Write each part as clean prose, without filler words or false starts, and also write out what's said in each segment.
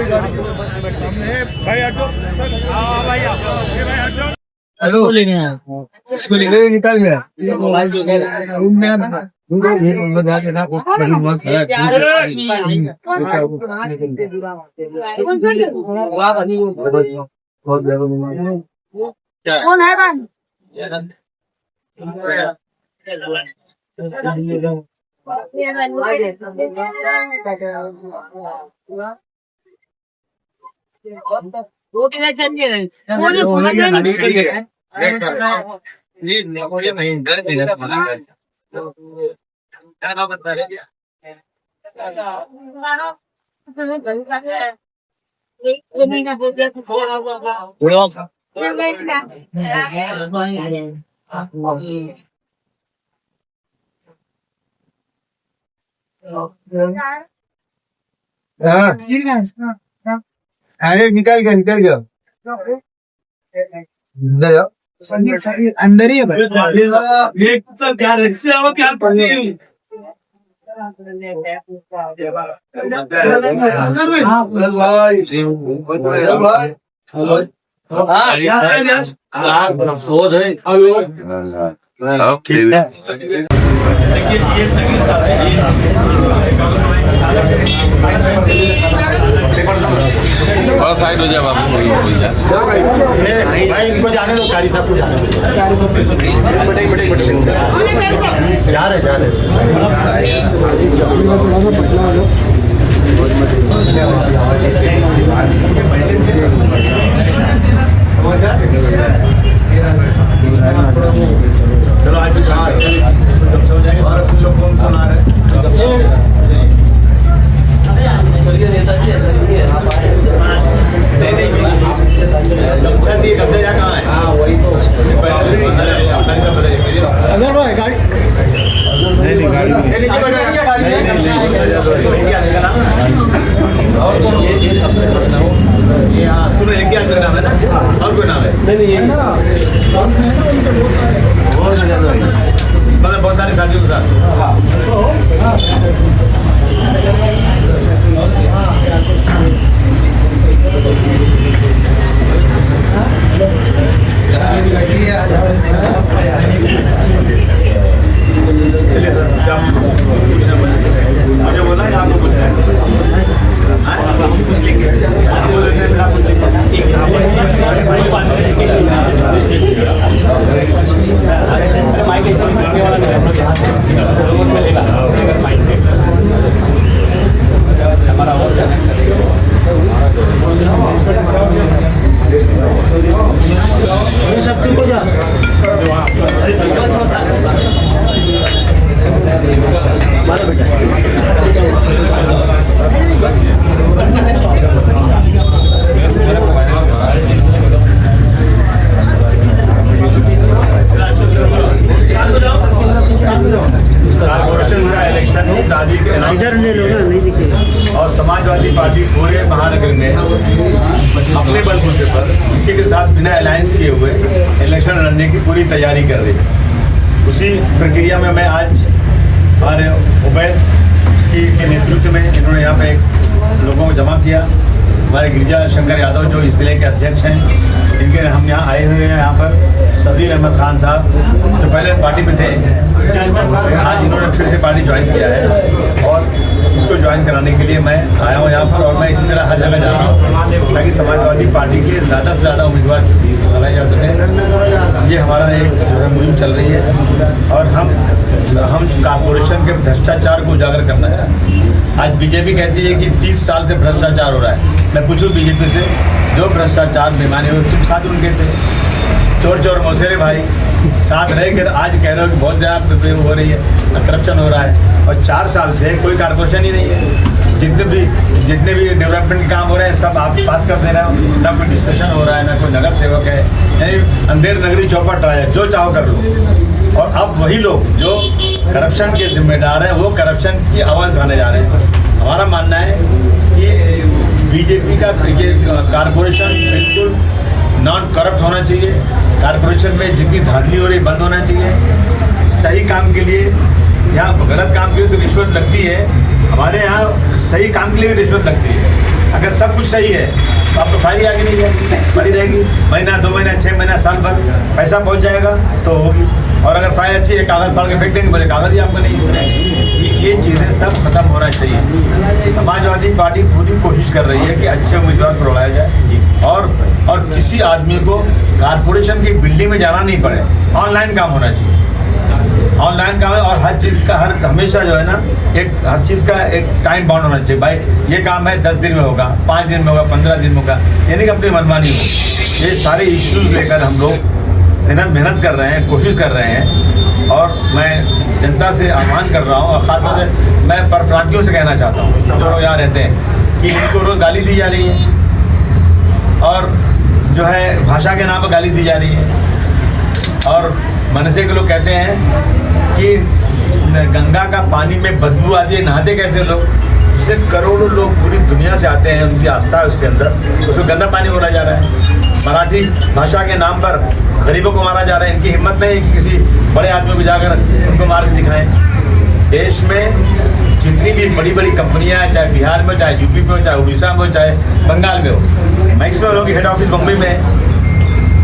भाई हटो भाई हटो। हेलो इसको लेकर निकल गया रूम में कौन है भाई? दो तीन चाहिए अरे निकल गया अंदर ही है भाई। थोड़ा साइड हो जाए बाबू। भाई इनको जाने दो, कारी साहब को जाने दो। जा रहे चलो आज लोग कौन सुना रहे सुनो एक ही आदमी का नाम है ना, और कोई नाम है? मतलब बहुत सारे साथियों के साथ। चलिए सर, क्या मुझे बोला या आपको पूछना है? और समाजवादी पार्टी पूरे महानगर में अपने बलबूते पर किसी के साथ बिना अलायंस किए हुए इलेक्शन लड़ने की पूरी तैयारी कर रही है। उसी प्रक्रिया में मैं आज हमारे उबैद के नेतृत्व में इन्होंने यहाँ पे लोगों को जमा किया। हमारे गिरिजा शंकर यादव जो इस जिले के अध्यक्ष हैं, इनके हम यहाँ आए हुए हैं। यहाँ पर सफीर अहमद खान साहब जो पहले पार्टी में थे, आज इन्होंने फिर से पार्टी ज्वाइन किया है और इसको ज्वाइन कराने के लिए मैं आया हूँ यहाँ पर। और मैं इसी तरह हर जगह जा रहा हूँ ताकि समाजवादी पार्टी के ज़्यादा से ज़्यादा उम्मीदवार लगाए जा सकें। ये हमारा एक मुहिम चल रही है और हम कॉर्पोरेशन के भ्रष्टाचार को उजागर करना चाहते हैं। आज बीजेपी कहती है कि 30 साल से भ्रष्टाचार हो रहा है। मैं पूछूं बीजेपी से, जो भ्रष्टाचार बेमानी हो तुम साथ उनके थे, चोर मौसेरे भाई साथ रह कर आज कह रहे हो कि बहुत ज़्यादा हो रही है, करप्शन हो रहा है। और 4 साल से कोई कॉर्पोरेशन ही नहीं है। जितने भी डेवलपमेंट के काम हो रहे हैं सब आप पास कर दे रहे हो, ना कोई डिस्कशन हो रहा है, ना कोई नगर सेवक है। यानी अंधेर नगरी चौपट रहा है, जो चाहो कर लो। और अब वही लोग जो करप्शन के जिम्मेदार हैं वो करप्शन की आवाज़ उठाने जा रहे हैं। हमारा मानना है कि बीजेपी का ये कॉर्पोरेशन बिल्कुल नॉन करप्ट होना चाहिए। कॉर्पोरेशन में जितनी धांधली हो रही बंद होना चाहिए। सही काम के लिए, यहाँ गलत काम के लिए तो रिश्वत लगती है, हमारे यहाँ सही काम के लिए भी रिश्वत लगती है। अगर सब कुछ सही है तो आपको फाइल आगे नहीं जाएगी, बनी रहेगी, महीना 2 महीना 6 महीना साल भर पैसा पहुंच जाएगा तो होगी। और अगर फाइल अच्छी है, कागज़ फाड़ के फेंक देंगे, बोले कागज़ ही आपका नहीं इसमें। ये चीज़ें सब खत्म होना चाहिए। समाजवादी पार्टी पूरी कोशिश कर रही है कि अच्छे उम्मीदवार को लड़ाया जाए और किसी आदमी को कारपोरेशन की बिल्डिंग में जाना नहीं पड़े, ऑनलाइन काम होना चाहिए। ऑनलाइन काम है और हर चीज़ का हमेशा जो है ना हर चीज़ का एक टाइम बाउंड होना चाहिए। भाई ये काम है 10 दिन में होगा, 5 दिन में होगा, 15 दिन में होगा, यानी कि अपनी मनमानी हो। ये सारे इश्यूज़ लेकर हम लोग है ना मेहनत कर रहे हैं, कोशिश कर रहे हैं। और मैं जनता से आह्वान कर रहा हूँ और ख़ासतौर से मैं परप्रांतियों से कहना चाहता हूँ जो लोग यहाँ रहते हैं कि इनको रोज़ गाली दी जा रही है और जो है भाषा के नाम पर गाली दी जा रही है। और मनसे के लोग कहते हैं कि गंगा का पानी में बदबू आती है, नहाते कैसे लोग? उससे करोड़ों लोग पूरी दुनिया से आते हैं, उनकी आस्था है उसके अंदर, उसमें गंदा पानी बोला जा रहा है। मराठी भाषा के नाम पर गरीबों को मारा जा रहा है। इनकी हिम्मत नहीं है कि किसी बड़े आदमी को जाकर उनको मार के दिखाएं। देश में जितनी भी बड़ी बड़ी कंपनियां हैं, चाहे बिहार में, चाहे यूपी में हो, चाहे उड़ीसा में हो, चाहे बंगाल में हो, मैक्सिमम लोगों की हेड ऑफिस बम्बई में है।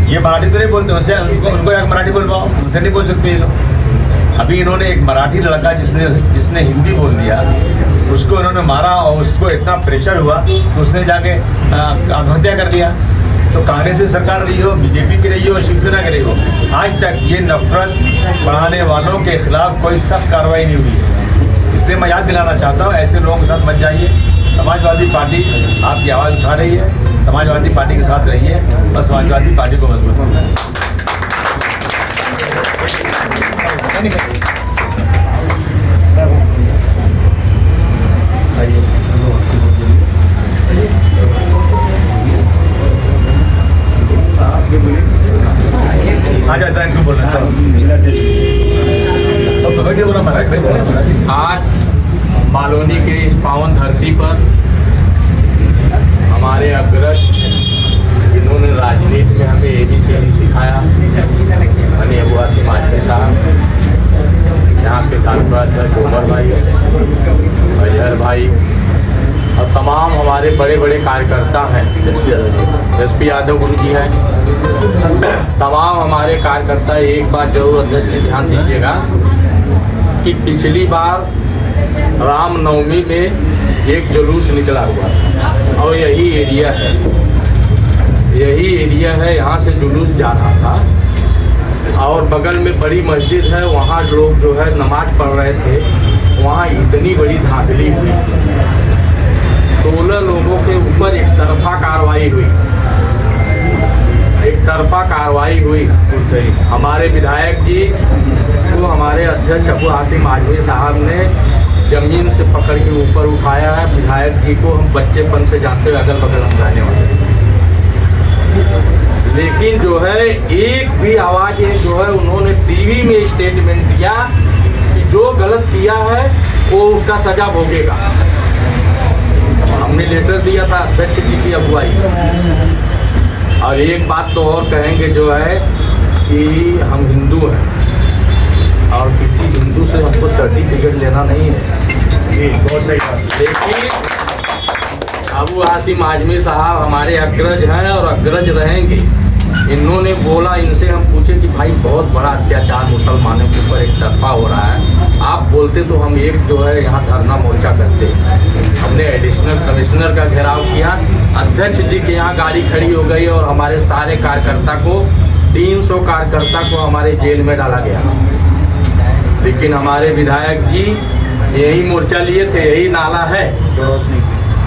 ये मराठी तो नहीं बोलते, उससे उनको एक मराठी बोल पाओ, उनसे नहीं बोल सकते ये लोग। अभी इन्होंने एक मराठी लड़का जिसने हिंदी बोल दिया, उसको इन्होंने मारा और उसको इतना प्रेशर हुआ कि उसने जाके आत्महत्या कर लिया। तो कांग्रेस की सरकार रही हो, बीजेपी की रही हो, शिवसेना की रही हो, आज तक ये नफरत बढ़ाने वालों के खिलाफ कोई सख्त कार्रवाई नहीं हुई है। इसलिए मैं याद दिलाना चाहता हूँ, ऐसे लोगों के साथ मत जाइए। समाजवादी पार्टी आपकी आवाज़ उठा रही है, समाजवादी पार्टी के साथ रहिए और समाजवादी पार्टी को मजबूत बनाइए। आ जाता है इनको बोलना। आज मालवनी के इस पावन धरती पर हमारे अग्रज जिन्होंने राजनीति में हमें ABCD सिखाया, यानी अबू हाशिम आजमी साहब, यहाँ के कार्यक्रम गोबर भाई, अजहर भाई और तमाम हमारे बड़े बड़े कार्यकर्ता हैं, SP यादव गुरु जी हैं, तमाम हमारे कार्यकर्ता। एक बात जरूर अध्यक्ष जी ध्यान दीजिएगा कि पिछली बार रामनवमी में एक जुलूस निकला हुआ था और यही एरिया है, यहाँ से जुलूस जा रहा था और बगल में बड़ी मस्जिद है, वहाँ लोग जो है नमाज पढ़ रहे थे, वहाँ इतनी बड़ी धांधली हुई, 16 लोगों के ऊपर एक तरफा कार्रवाई हुई। हमारे विधायक जी को हमारे अध्यक्ष अबू हाशिम आजमी साहब ने जमीन से पकड़ के ऊपर उठाया है। विधायक जी को हम बच्चेपन से जानते हुए अगल बगल हम रहने वाले, लेकिन जो है एक भी आवाज़ जो है उन्होंने टीवी में स्टेटमेंट दिया कि जो गलत किया है वो उसका सजा भोगेगा। हमने लेटर दिया था अध्यक्ष जी की अगुवाई। और एक बात तो और कहेंगे जो है कि हम हिंदू हैं और किसी हिंदू से हमको सर्टिफिकेट लेना नहीं है, बहुत सही बात। लेकिन अबू हाशिम आजमी साहब हमारे अग्रज हैं और अग्रज रहेंगे। इन्होंने बोला, इनसे हम पूछे कि भाई बहुत बड़ा अत्याचार मुसलमानों के ऊपर एक तरफा हो रहा है, आप बोलते तो हम एक जो है यहाँ धरना मोर्चा करते। हमने एडिशनल कमिश्नर का घेराव किया, अध्यक्ष जी के यहाँ गाड़ी खड़ी हो गई और हमारे सारे कार्यकर्ता को 300 कार्यकर्ता को हमारे जेल में डाला गया। लेकिन हमारे विधायक जी यही मोर्चा लिए थे, यही नाला है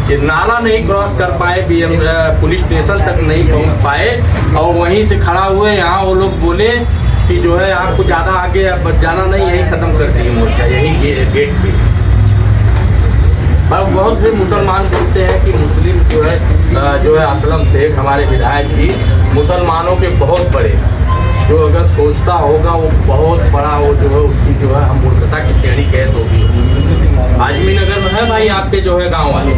कि नाला नहीं क्रॉस कर पाए, पुलिस स्टेशन तक नहीं पहुंच पाए और वहीं से खड़ा हुए। यहाँ वो लोग बोले कि जो है आपको ज़्यादा आगे जाना नहीं, यही ख़त्म कर दिए मोर्चा, यही गेट पे। अब बहुत से मुसलमान बोलते हैं कि मुस्लिम जो है असलम शेख हमारे विधायक जी मुसलमानों के बहुत बड़े, जो अगर सोचता होगा वो बहुत बड़ा, वो जो है उसकी जो है हम मूर्खता की श्रेणी कह तो भी। आजमी नगर में है भाई आपके जो है गाँव वाले,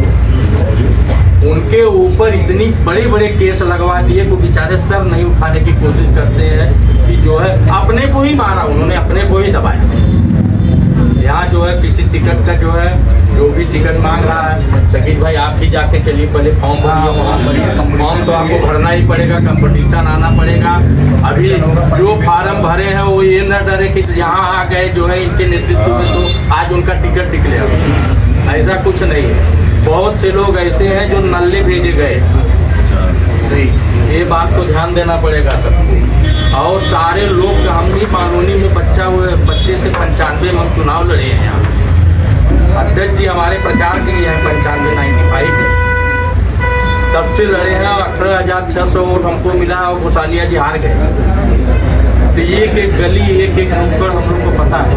उनके ऊपर इतनी बड़े बड़े केस लगवा दिए कि बेचारे सर नहीं उठाने की कोशिश करते हैं कि जो है अपने को ही मारा, उन्होंने अपने को ही दबाया। यहाँ जो है किसी टिकट का जो है जो भी टिकट मांग रहा है, शकील भाई आप भी जाके चलिए, पहले फॉर्म भरिए वहाँ पर। फॉर्म तो आपको भरना ही पड़ेगा, कंपटीशन आना पड़ेगा। अभी जो फार्म भरे हैं वो ये न डरे कि यहाँ आ गए जो है इनके नेतृत्व में तो आज उनका टिकट निकलेगा, ऐसा कुछ नहीं है। बहुत से लोग ऐसे हैं जो नल्ले भेजे गए, ये बात को ध्यान देना पड़ेगा सबको। और सारे लोग हम भी कॉलोनी में बच्चे से 95 में हम चुनाव लड़े हैं यहाँ। अध्यक्ष जी हमारे प्रचार के लिए हैं 95-95 तब से लड़े हैं, 18,600 वोट हमको मिला और घोषालिया जी हार गए। तो एक एक गली एक एक नुक्कड़ हम लोग को पता है,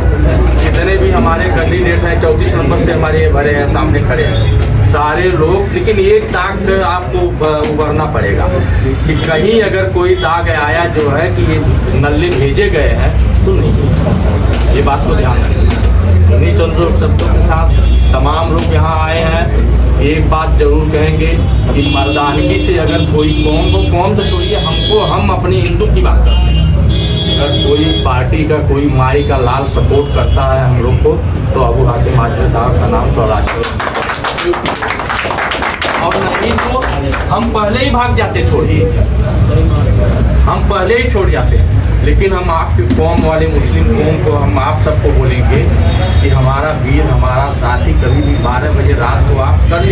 जितने भी हमारे कैंडिडेट हैं 34 नंबर से हमारे ये भरे हैं, सामने खड़े हैं सारे लोग। लेकिन एक दाग आपको उभरना पड़ेगा कि कहीं अगर कोई दाग आया जो है कि ये नल्ले भेजे गए हैं तो नहीं, ये बात को ध्यान रखें। इन्हीं चंद्रों शब्दों के साथ तमाम लोग यहाँ आए हैं। एक बात जरूर कहेंगे कि मर्दानगी से अगर कोई कौम तो छोड़िए, हम अपनी हिंदू की बात करते हैं। अगर कोई पार्टी का कोई माई का लाल सपोर्ट करता है हम लोग को तो अबू हाशिम आजमी साहब का नाम स्वराज, और नहीं तो हम पहले ही भाग जाते, छोड़िए हम पहले ही छोड़ जाते। लेकिन हम आपकी कौम वाले मुस्लिम कौम को हम आप सबको बोलेंगे कि हमारा वीर हमारा साथी कभी भी 12 बजे रात को आप कर